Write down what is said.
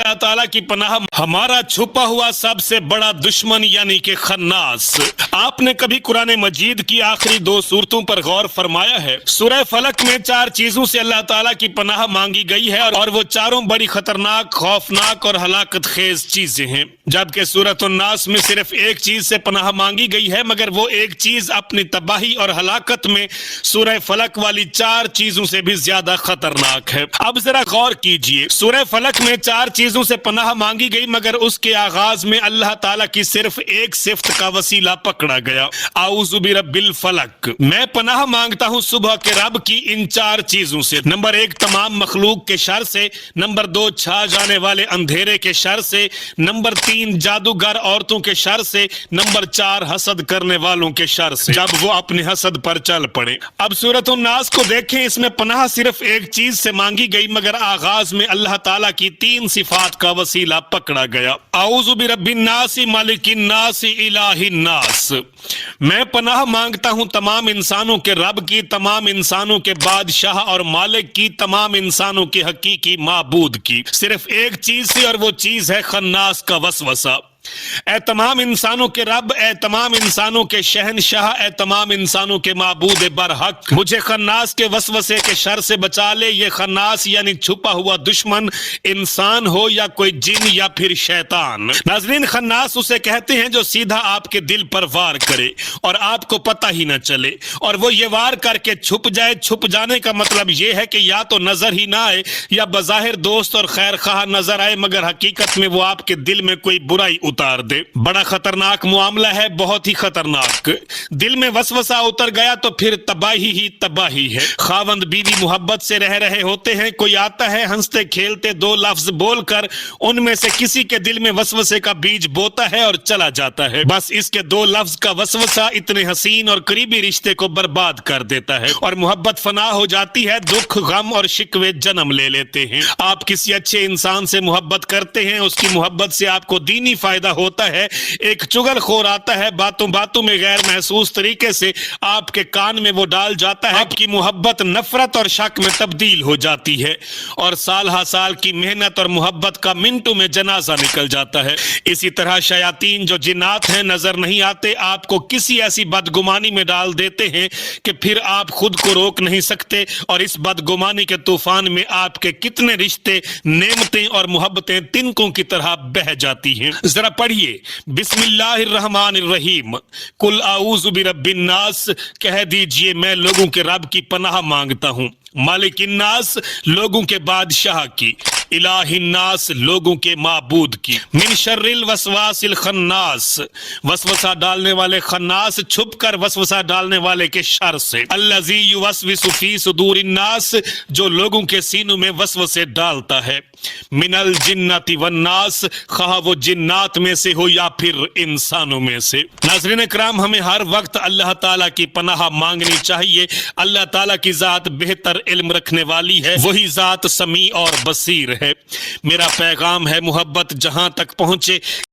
अल्लाह ताला की पनाह हमारा छुपा हुआ सबसे बड़ा दुश्मन यानी कि खन्नास। आपने कभी कुरान मजीद की आखिरी 2 सूरतों पर गौर फरमाया है? सूरह फलक में 4 चीजों से अल्लाह ताला की पनाह मांगी गई है और वो चारों बड़ी खतरनाक, खौफनाक और हलाकत खेज चीजें हैं, जबकि सूरह नास में सिर्फ एक चीज से पनाह मांगी गई है, मगर वो एक चीज अपनी तबाही और हलाकत में सूरह फलक वाली 4 चीजों से भी ज्यादा खतरनाक है। अब जरा गौर कीजिए, सूरह फलक में 4 चीजों से पनाह मांगी गई, मगर उसके आगाज में अल्लाह ताला की सिर्फ एक सिफ्त का वसीला पकड़ा गया, आऊज़ु बिरब्बिल फलक। मैं पनाह मांगता हूँ सुबह के रब की इन 4 चीजों से। नंबर 1 तमाम मखलूक के शर से, नंबर 2 छा जाने वाले अंधेरे के शर से, नंबर 3 जादूगर औरतों के शर से, नंबर 4 हसद करने वालों के शर से, जब वो अपने हसद पर चल पड़े। अब सूरत नास को देखें, इसमें पनाह सिर्फ एक चीज से मांगी गई, मगर आगाज में अल्लाह ताला की 3 सिफात का वसीला पकड़ा गया, आऊज़ु बिरब्बिन नास मालिकिन नास इलाहिन नास। मैं पनाह मांगता हूं तमाम इंसानों के रब की, तमाम इंसानों के बादशाह और मालिक की, तमाम इंसानों के हकीकी माबूद की, सिर्फ एक चीज से, और वो चीज है खन्नास का वसवसा। ए तमाम इंसानों के रब, ए तमाम इंसानों के शहनशाह, ए तमाम इंसानों के माबूद बरहक, मुझे खन्नास के वसवसे के शर से बचा ले। ये खन्नास यानी छुपा हुआ दुश्मन इंसान हो या कोई जिन या फिर शैतान। नाज़रीन, खन्नास उसे कहते हैं जो सीधा आपके दिल पर वार करे और आपको पता ही न चले, और वो ये वार करके छुप जाए। छुप जाने का मतलब ये है कि या तो नजर ही ना आए, या बज़ाहिर दोस्त और खैर खाह नजर आए, मगर हकीकत में वो आपके दिल में कोई बुराई उतार दे। बड़ा खतरनाक मामला है, बहुत ही खतरनाक। दिल में वसवसा उतर गया तो फिर तबाही ही तबाही है। खावंद बीवी मोहब्बत से रह रहे होते हैं, कोई आता है हंसते खेलते 2 लफ्ज बोलकर उनमें से किसी के दिल में वसवसे का बीज बोता है और चला जाता है। बस इसके 2 लफ्ज का वसवसा इतने हसीन और करीबी रिश्ते को बर्बाद कर देता है और मोहब्बत फना हो जाती है। दुख, गम और शिकवे जन्म ले लेते हैं। आप किसी अच्छे इंसान से मोहब्बत करते हैं, उसकी मोहब्बत से आपको दीनी फायदा होता है। एक चुगलखोर आता है, बातों बातों में गैर महसूस तरीके से आपके कान में वो डाल जाता है, आपकी मोहब्बत नफरत और शक में तब्दील हो जाती है और साल हा साल की मेहनत और मोहब्बत का मिनटों में जनाजा निकल जाता है। इसी तरह शयातीन जो जिन्नात हैं, नजर नहीं आते, आपको किसी ऐसी बदगुमानी में डाल देते हैं कि फिर आप खुद को रोक नहीं सकते, और इस बदगुमानी के तूफान में आपके कितने रिश्ते, नेमतें और मोहब्बतें तिनकों की तरह बह जाती हैं। जरा पढ़िए, बिस्मिल्लाहिर्रहमानिर्रहीम, कुल आऊज़ु बिरब्बिन नास, कह दीजिए मैं लोगों के रब की पनाह मांगता हूँ, मालिकिन नास लोगों के बादशाह की, इलाहिन नास लोगों के माबूद की, मिन शर्रिल वसवासिल खन्नास वसवसा डालने वाले खन्नास, छुप कर वसवसा डालने वाले के शर से, अल्लज़ी युवस्विसु फी सुदूरिन नास जो लोगों के सीनों में वसवसे डालता है, मिनल जिन्नति वन्नास खा वो जिन्नात में से हो या फिर इंसानों में से। नाज़रीन इकराम, हमें हर वक्त अल्लाह ताला की पनाह मांगनी चाहिए। अल्लाह ताला की जात बेहतर इल्म रखने वाली है, वही जात समी और बसीर है। मेरा पैगाम है, मोहब्बत जहां तक पहुंचे